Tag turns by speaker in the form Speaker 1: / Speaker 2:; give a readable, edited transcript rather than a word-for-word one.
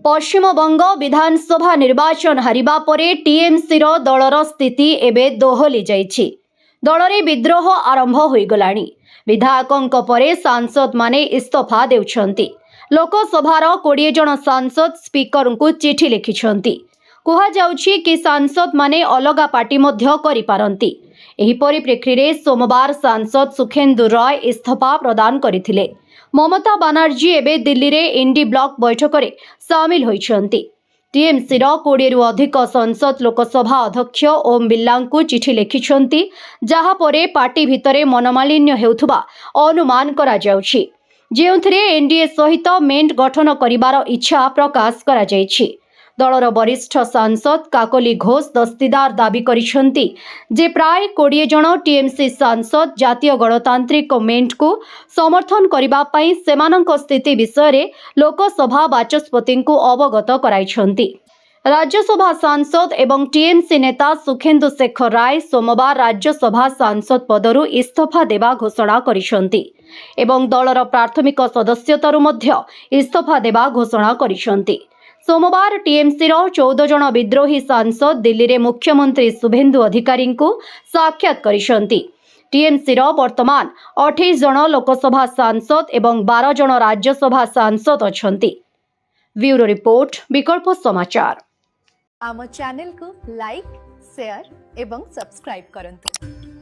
Speaker 1: पश्चिमबंग विधानसभा निर्वाचन हारिबा परे टीएमसी रो दलर स्थिति एबे दोहली जाइछि। दलरे विद्रोह आरंभ होई गलाणी। विधायकंक परे सांसद माने इस्तीफा देउछंती। लोकसभार 20 जन सांसद स्पीकर को चिठी लिखिछंती। कुहा जाउछि कि सांसद माने अलगा पार्टी मध्य करि पारंती। एही परिप्रेक्षी रे सोमवार सांसद सुखेंदु रॉय इस्तीफा प्रदान करथिले। ममता बानर्जी एबे दिल्ली रे इंडी ब्लॉक बैठक रे सामिल होइछंती। टीएमसी रो 20 रु अधिक संसद लोकसभा अध्यक्ष ओम बिर्ला को चिठी लिखिछंती, जहा परे पार्टी भितरे मनमालिन्य हेउथुबा अनुमान करा जाउछि, जेउथरे एनडीए सहित मेंट गठन करिवार इच्छा प्रकाश करा जाइछि। दलर वरिष्ठ सांसद काकली घोष दस्तीदार दाबी करिछंती जे प्राय 20 जन टीएमसी सांसद जातीय गणतांत्रिक मेंट को समर्थन करिबा पई सेमानंक स्थिति विषय रे लोकसभा बाचस्पति को अवगत कराइछंती। राज्यसभा सांसद एवं टीएमसी नेता सुखेंदु शेखर राय सोमवार राज्यसभा सांसद पदरु इस्तीफा देवा घोषणा करिछंती एवं दलर प्राथमिक सदस्यतारु मध्य इस्तीफा देवा घोषणा करिछंती। सोमवार टीएमसी रो 14 जन विद्रोही सांसद दिल्ली रे मुख्यमंत्री शुभेंदु अधिकारी को साक्षात करिसंती। टीएमसी रो वर्तमान 28 जन लोकसभा सांसद एवं 12 जन राज्यसभा सांसद अछंती। ब्यूरो रिपोर्ट विकल्प समाचार।
Speaker 2: आम चैनल को लाइक, शेयर एवं सब्सक्राइब करंतु।